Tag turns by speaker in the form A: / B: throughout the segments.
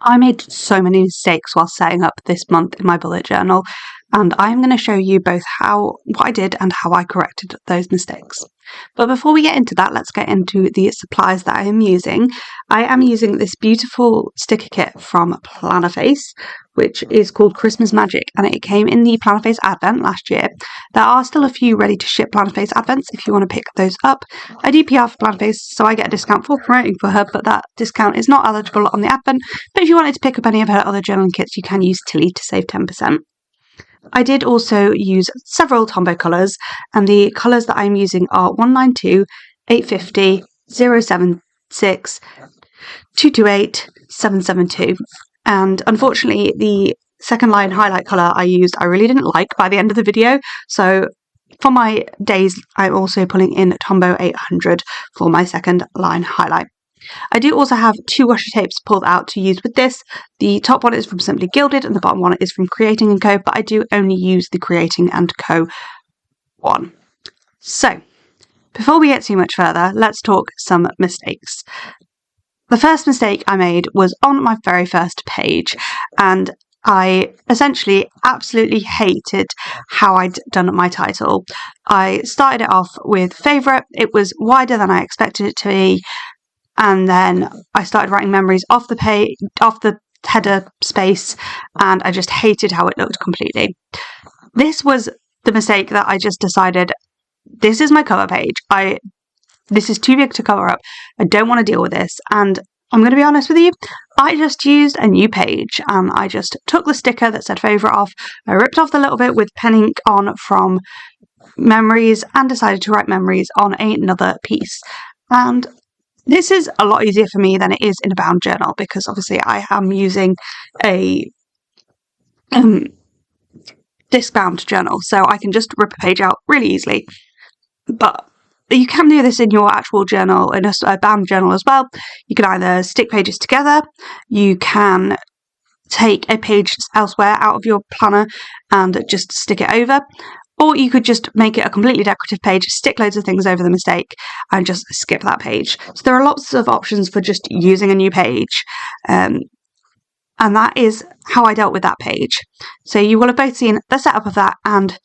A: I made so many mistakes while setting up this month in my bullet journal, and I'm going to show you both what I did and how I corrected those mistakes. But before we get into that, let's get into the supplies that I am using. I am using this beautiful sticker kit from Plannerface, which is called Christmas Magic, and it came in the Plannerface Advent last year. There are still a few ready to ship Plannerface Advents if you want to pick those up. I do PR for Plannerface, so I get a discount for promoting for her, but that discount is not eligible on the Advent. But if you wanted to pick up any of her other journaling kits, you can use Tilly to save 10%. I did also use several Tombow colours, and the colours that I'm using are 192, 850, 076, 228, 772. And unfortunately, the second line highlight colour I used, I really didn't like by the end of the video. So for my days, I'm also pulling in Tombow 800 for my second line highlight. I do also have two washi tapes pulled out to use with this. The top one is from Simply Gilded and the bottom one is from Creating & Co, but I do only use the Creating & Co one. So, before we get too much further, let's talk some mistakes. The first mistake I made was on my very first page, and I essentially absolutely hated how I'd done my title. I started it off with favourite. It was wider than I expected it to be. And then I started writing memories off the page, off the header space, and I just hated how it looked completely. This was the mistake that I just decided, this is my cover page. This is too big to cover up. I don't want to deal with this. And I'm going to be honest with you, I just used a new page. I just took the sticker that said favourite off. I ripped off the little bit with pen ink on from memories and decided to write memories on another piece. And this is a lot easier for me than it is in a bound journal, because obviously I am using a disc bound journal, so I can just rip a page out really easily. But you can do this in your actual journal, in a bound journal as well. You can either stick pages together, you can take a page elsewhere out of your planner and just stick it over, or you could just make it a completely decorative page, stick loads of things over the mistake, and just skip that page. So there are lots of options for just using a new page. And that is how I dealt with that page. So you will have both seen the setup of that and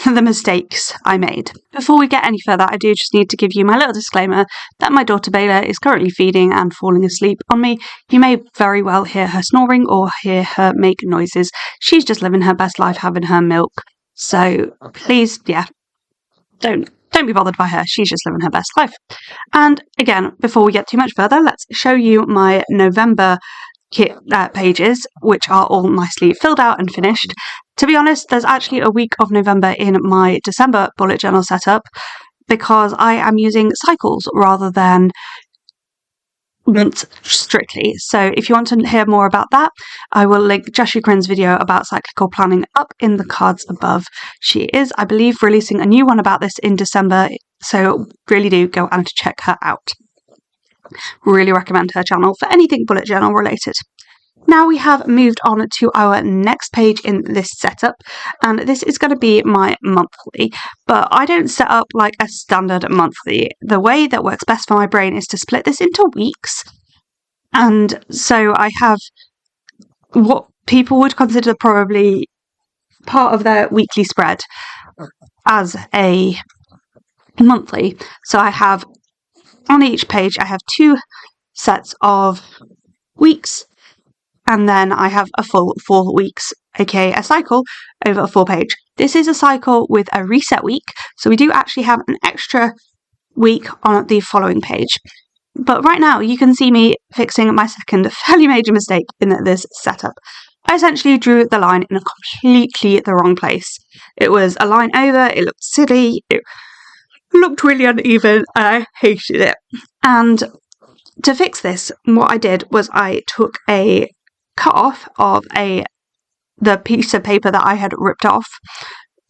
A: the mistakes I made. Before we get any further, I do just need to give you my little disclaimer that my daughter Bayla is currently feeding and falling asleep on me. You may very well hear her snoring or hear her make noises. She's just living her best life having her milk. So please, don't be bothered by her. She's just living her best life. And again, before we get too much further, let's show you my November kit pages, which are all nicely filled out and finished. To be honest, there's actually a week of November in my December bullet journal setup, because I am using cycles rather than months strictly. So if you want to hear more about that, I will link Joshua Crin's video about cyclical planning up in the cards above. She is, I believe, releasing a new one about this in December, so really do go and check her out. Really recommend her channel for anything bullet journal related. Now we have moved on to our next page in this setup, and this is going to be my monthly, but I don't set up like a standard monthly. The way that works best for my brain is to split this into weeks, and so I have what people would consider probably part of their weekly spread as a monthly. So I have, on each page, I have two sets of weeks, and then I have a full 4 weeks, aka a cycle, over a 4-page. This is a cycle with a reset week, so we do actually have an extra week on the following page. But right now, you can see me fixing my second fairly major mistake in this setup. I essentially drew the line in a completely the wrong place. It was a line over, it looked silly, it looked really uneven, and I hated it. And to fix this, what I did was I took a cut off of the piece of paper that I had ripped off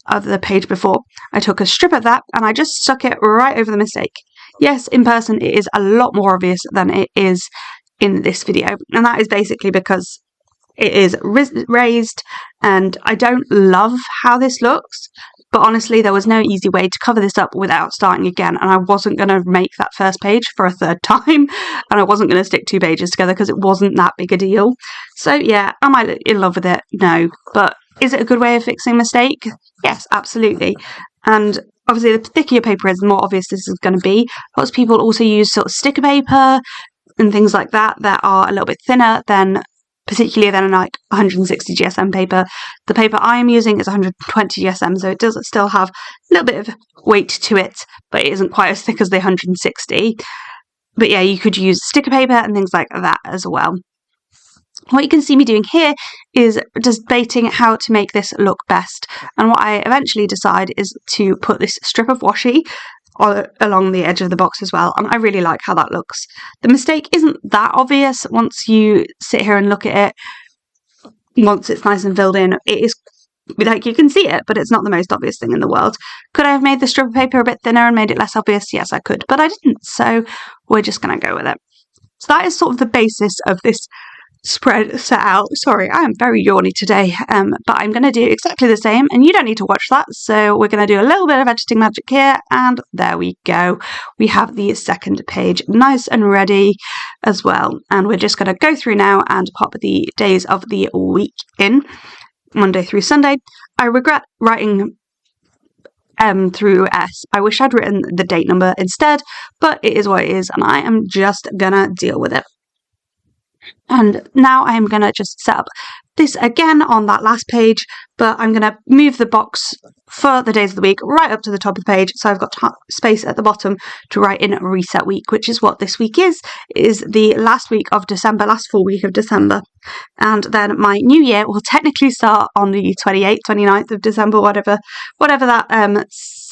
A: of the page before. I took a strip of that and I just stuck it right over the mistake. Yes, in person it is a lot more obvious than it is in this video, and that is basically because it is raised and I don't love how this looks, But honestly, there was no easy way to cover this up without starting again, and I wasn't going to make that first page for a third time, and I wasn't going to stick 2 pages together because it wasn't that big a deal. So yeah, am I in love with it? No. But is it a good way of fixing a mistake? Yes, absolutely. And obviously, the thicker your paper is, the more obvious this is going to be. Lots of people also use sort of sticker paper and things like that are a little bit thinner than, particularly than like 160 GSM paper. The paper I am using is 120 GSM, so it does still have a little bit of weight to it, but it isn't quite as thick as the 160. But yeah, you could use sticker paper and things like that as well. What you can see me doing here is debating how to make this look best. And what I eventually decide is to put this strip of washi along the edge of the box as well. And I really like how that looks. The mistake isn't that obvious once you sit here and look at it. Once it's nice and filled in, it is like you can see it, but it's not the most obvious thing in the world. Could I have made the strip of paper a bit thinner and made it less obvious? Yes, I could, but I didn't. So we're just going to go with it. So that is sort of the basis of this spread set out. Sorry, I am very yawny today, but I'm going to do exactly the same, and you don't need to watch that, so we're going to do a little bit of editing magic here, and there we go. We have the second page nice and ready as well, and we're just going to go through now and pop the days of the week in, Monday through Sunday. I regret writing through S. I wish I'd written the date number instead, but it is what it is, and I am just gonna deal with it. And now I'm going to just set up this again on that last page, but I'm going to move the box for the days of the week right up to the top of the page, so I've got space at the bottom to write in reset week, which is what this week is. It is the last week of December, last full week of December. And then my new year will technically start on the 28th, 29th of December, whatever that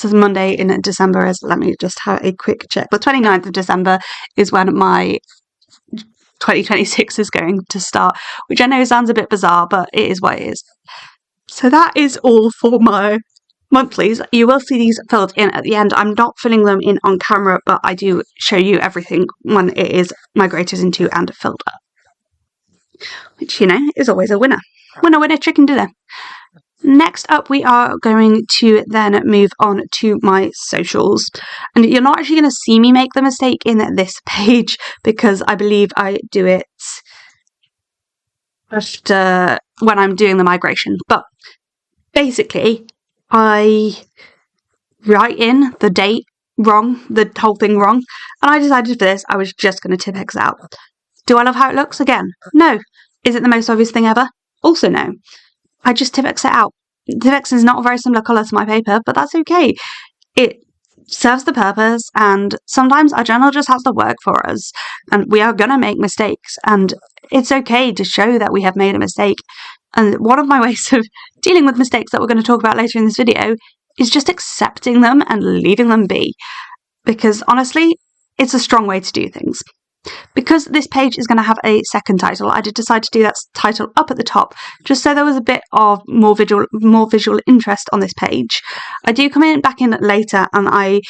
A: Monday in December is. Let me just have a quick check. The 29th of December is when my 2026 is going to start, which I know sounds a bit bizarre, but it is what it is. So that is all for my monthlies. You will see these filled in at the end. I'm not filling them in on camera, but I do show you everything when it is migrated into and filled up, which, you know, is always a winner. Winner, chicken dinner. Next up, we are going to then move on to my socials. And you're not actually going to see me make the mistake in this page because I believe I do it after when I'm doing the migration. But basically, I write in the date wrong, the whole thing wrong. And I decided for this, I was just going to tip X out. Do I love how it looks? Again, no. Is it the most obvious thing ever? Also no. I just Tipex it out. Tipex is not a very similar colour to my paper, but that's okay. It serves the purpose, and sometimes our journal just has to work for us, and we are going to make mistakes, and it's okay to show that we have made a mistake. And one of my ways of dealing with mistakes that we're going to talk about later in this video is just accepting them and leaving them be, because honestly, it's a strong way to do things. Because this page is going to have a second title, I did decide to do that title up at the top, just so there was a bit of more visual interest on this page. I do come back in later and I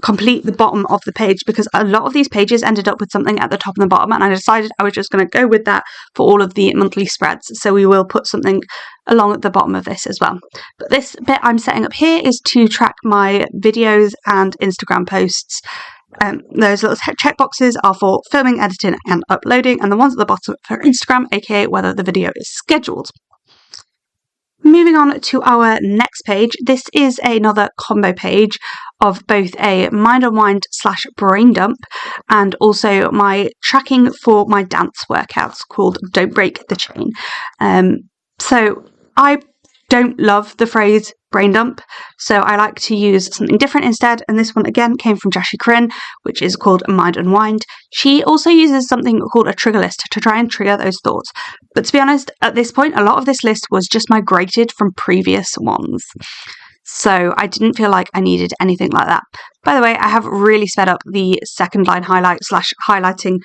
A: complete the bottom of the page because a lot of these pages ended up with something at the top and the bottom, and I decided I was just going to go with that for all of the monthly spreads, so we will put something along at the bottom of this as well. But this bit I'm setting up here is to track my videos and Instagram posts. Those little checkboxes are for filming, editing and uploading, and the ones at the bottom for Instagram, aka whether the video is scheduled. Moving on to our next page, this is another combo page of both a mind unwind / brain dump and also my tracking for my dance workouts called Don't Break the Chain. So I don't love the phrase brain dump, so I like to use something different instead, and this one again came from Joshi Corinne, which is called Mind Unwind. She also uses something called a trigger list to try and trigger those thoughts, but to be honest, at this point a lot of this list was just migrated from previous ones, so I didn't feel like I needed anything like that. By the way, I have really sped up the second line highlight / highlighting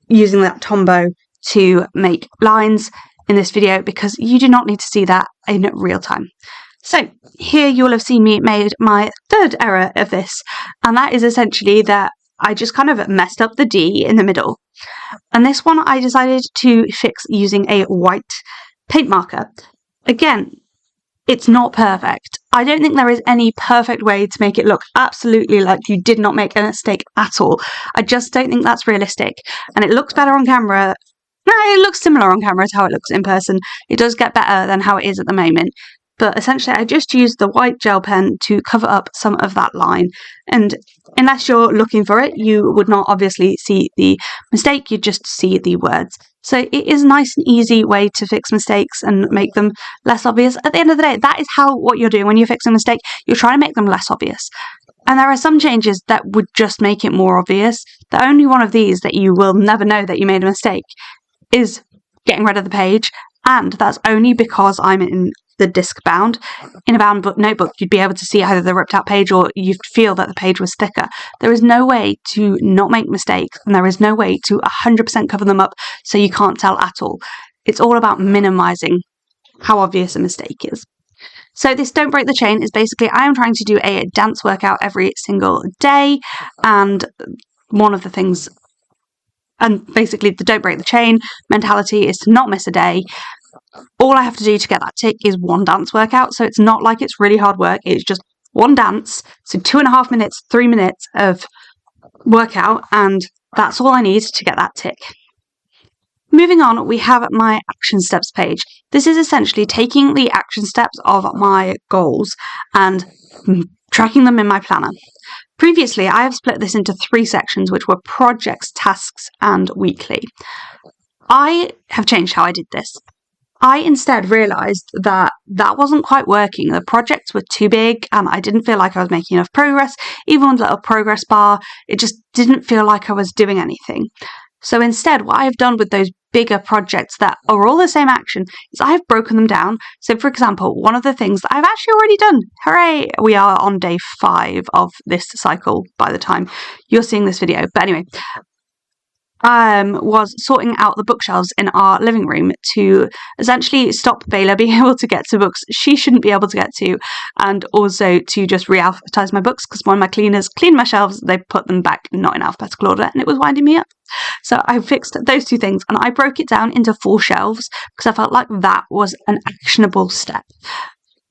A: using that Tombow to make lines in this video because you do not need to see that in real time. So here you will have seen me made my third error of this, and that is essentially that I just kind of messed up the D in the middle. And this one I decided to fix using a white paint marker. Again, it's not perfect. I don't think there is any perfect way to make it look absolutely like you did not make a mistake at all. I just don't think that's realistic. And it looks better on camera. No, it looks similar on camera to how it looks in person. It does get better than how it is at the moment. But essentially, I just used the white gel pen to cover up some of that line. And unless you're looking for it, you would not obviously see the mistake, you'd just see the words. So it is a nice and easy way to fix mistakes and make them less obvious. At the end of the day, that is what you're doing when you fix a mistake. You're trying to make them less obvious. And there are some changes that would just make it more obvious. The only one of these that you will never know that you made a mistake is getting rid of the page. And that's only because I'm in the disc bound. In a bound book notebook, you'd be able to see either the ripped out page or you'd feel that the page was thicker. There is no way to not make mistakes, and there is no way to 100% cover them up so you can't tell at all. It's all about minimizing how obvious a mistake is. So this Don't Break the Chain is basically, I am trying to do a dance workout every single day, and one of the things, and basically the Don't Break the Chain mentality is to not miss a day. All I have to do to get that tick is one dance workout, so it's not like it's really hard work, it's just one dance, so 2.5 minutes, 3 minutes of workout, and that's all I need to get that tick. Moving on, we have my action steps page. This is essentially taking the action steps of my goals and tracking them in my planner. Previously, I have split this into 3 sections, which were projects, tasks, and weekly. I have changed how I did this. I instead realised that wasn't quite working. The projects were too big and I didn't feel like I was making enough progress. Even with a little progress bar, it just didn't feel like I was doing anything. So instead, what I've done with those bigger projects that are all the same action is I have broken them down. So for example, one of the things that I've actually already done, hooray, we are on day 5 of this cycle by the time you're seeing this video. But anyway, was sorting out the bookshelves in our living room to essentially stop Bayla being able to get to books she shouldn't be able to get to, and also to just re-alphabetize my books, because when my cleaners cleaned my shelves, they put them back not in alphabetical order and it was winding me up. So I fixed those 2 things and I broke it down into 4 shelves because I felt like that was an actionable step.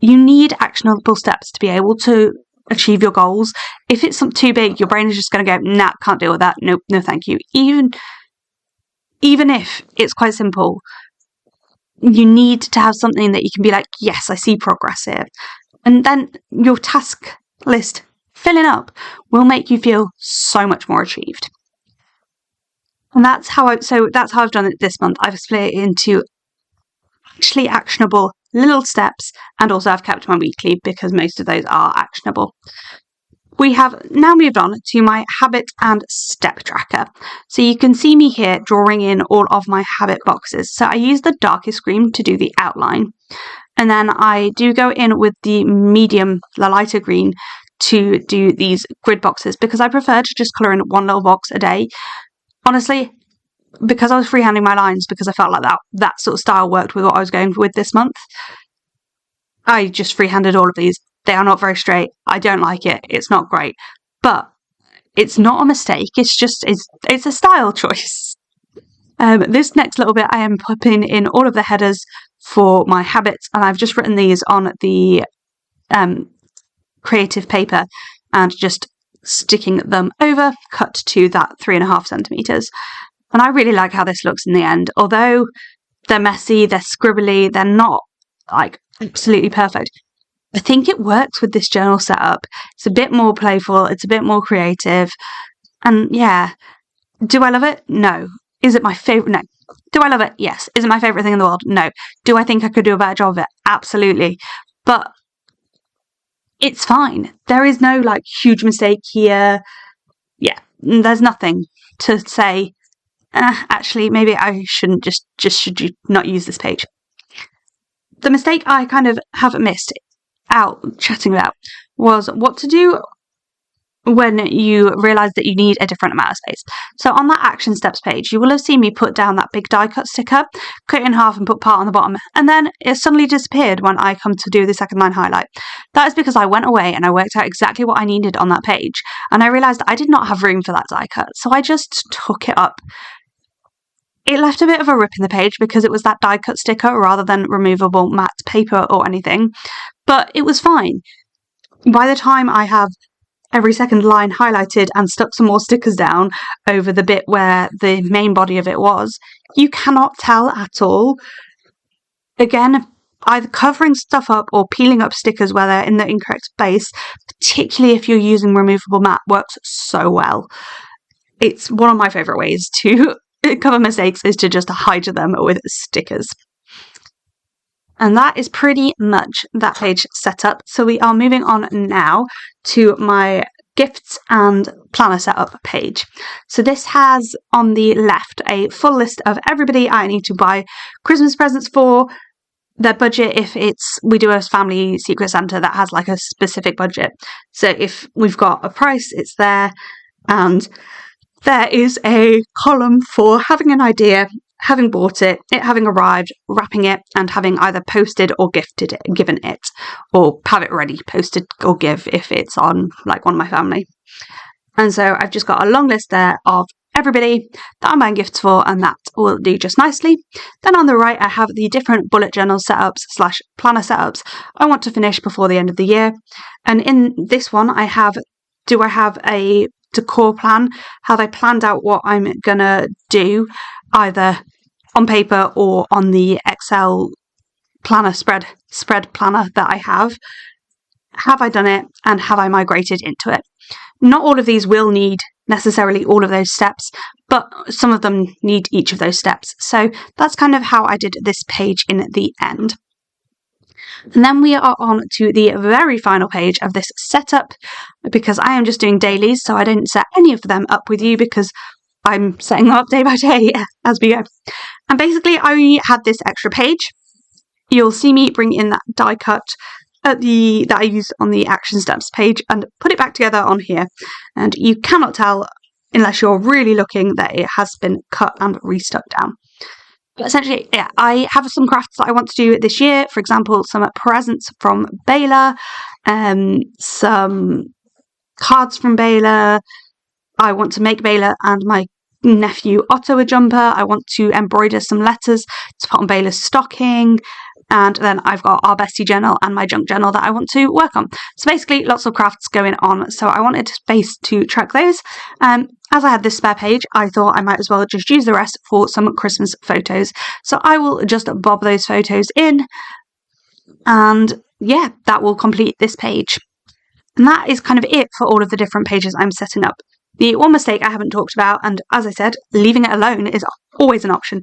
A: You need actionable steps to be able to achieve your goals. If it's too big, your brain is just going to go, nah, can't deal with that. Nope, no thank you. Even if it's quite simple, you need to have something that you can be like, yes, I see progress here. And then your task list filling up will make you feel so much more achieved. And that's how I've done it this month. I've split it into actually actionable little steps, and also I've kept my weekly because most of those are actionable. We have now moved on to my habit and step tracker. So you can see me here drawing in all of my habit boxes. So I use the darkest green to do the outline. And then I do go in with the lighter green to do these grid boxes because I prefer to just colour in one little box a day. Honestly, because I was freehanding my lines, because I felt like that sort of style worked with what I was going with this month, I just freehanded all of these. They are not very straight. I don't like it. It's not great. But it's not a mistake. It's a style choice. This next little bit, I am putting in all of the headers for my habits, and I've just written these on the creative paper and just sticking them over, cut to that 3.5 centimetres. And I really like how this looks in the end. Although they're messy, they're scribbly, they're not like absolutely perfect, I think it works with this journal setup. It's a bit more playful, it's a bit more creative, and yeah. Do I love it? No. Is it my favourite? No. Do I love it? Yes. Is it my favourite thing in the world? No. Do I think I could do a better job of it? Absolutely. But it's fine. There is no like huge mistake here. Yeah, there's nothing to say, actually, maybe I shouldn't should you not use this page. The mistake I kind of have missed out chatting about was what to do when you realise that you need a different amount of space. So on that action steps page, you will have seen me put down that big die cut sticker, cut it in half and put part on the bottom, and then it suddenly disappeared when I come to do the second line highlight. That is because I went away and I worked out exactly what I needed on that page, and I realised I did not have room for that die cut, so I just took it up. It left a bit of a rip in the page because it was that die cut sticker rather than removable matte paper or anything, but it was fine. By the time I have every second line highlighted and stuck some more stickers down over the bit where the main body of it was, you cannot tell at all. Again, either covering stuff up or peeling up stickers where they're in the incorrect place, particularly if you're using removable mat, works so well. It's one of my favourite ways to cover mistakes, is to just hide them with stickers. And that is pretty much that page set up. So we are moving on now to my gifts and planner setup page. So this has on the left a full list of everybody I need to buy Christmas presents for, their budget if we do a family secret Santa that has like a specific budget. So if we've got a price, it's there, and there is a column for having an idea, having bought it, it having arrived, wrapping it, and having either posted or given it, or have it ready, posted or give if it's on like one of my family. And so I've just got a long list there of everybody that I'm buying gifts for, and that will do just nicely. Then on the right I have the different bullet journal setups / planner setups I want to finish before the end of the year. And in this one I have a decor plan? Have I planned out what I'm gonna do, either on paper or on the Excel planner spread planner that I have? Have I done it, and have I migrated into it? Not all of these will need necessarily all of those steps, but some of them need each of those steps. So that's kind of how I did this page in the end. And then we are on to the very final page of this setup, because I am just doing dailies, so I didn't set any of them up with you because I'm setting them up day by day as we go. And basically I had this extra page. You'll see me bring in that die cut that I used on the action steps page and put it back together on here, and you cannot tell unless you're really looking that it has been cut and restuck down. But essentially, yeah, I have some crafts that I want to do this year. For example, some presents from Baylor, some cards from Baylor. I want to make Baylor and my nephew Otto a jumper. I want to embroider some letters to put on Baylor's stocking. And then I've got our bestie journal and my junk journal that I want to work on. So basically lots of crafts going on. So I wanted space to track those. As I had this spare page, I thought I might as well just use the rest for some Christmas photos. So I will just bob those photos in. And yeah, that will complete this page. And that is kind of it for all of the different pages I'm setting up. The one mistake I haven't talked about, and as I said, leaving it alone is always an option.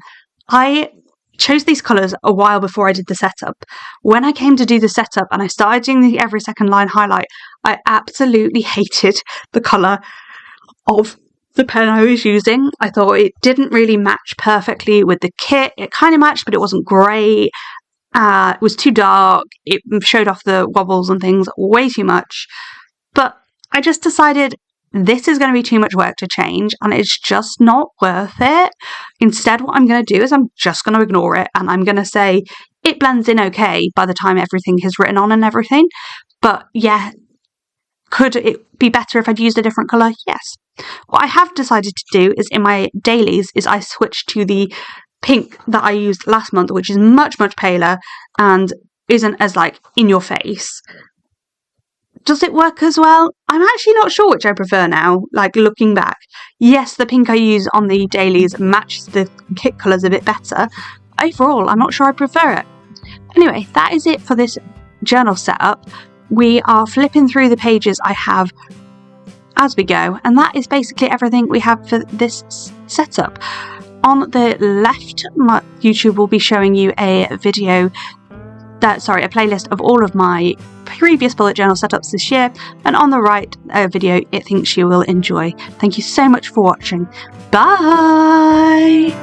A: I chose these colours a while before I did the setup. When I came to do the setup and I started doing the every second line highlight, I absolutely hated the colour of the pen I was using. I thought it didn't really match perfectly with the kit. It kind of matched, but it wasn't great. It was too dark. It showed off the wobbles and things way too much. But I just decided this is going to be too much work to change, and it's just not worth it. Instead, what I'm going to do is I'm just going to ignore it, and I'm going to say it blends in okay by the time everything is written on and everything. But yeah, could it be better if I'd used a different colour? Yes. What I have decided to do is in my dailies is I switched to the pink that I used last month, which is much, much paler and isn't as like in your face. Does it work as well? I'm actually not sure which I prefer now, like looking back. Yes, the pink I use on the dailies matches the kit colours a bit better. Overall, I'm not sure I prefer it. Anyway, that is it for this journal setup. We are flipping through the pages I have as we go, and that is basically everything we have for this setup. On the left, my YouTube will be showing you a playlist of all of my previous bullet journal setups this year, and on the right, a video it thinks you will enjoy. Thank you so much for watching. Bye!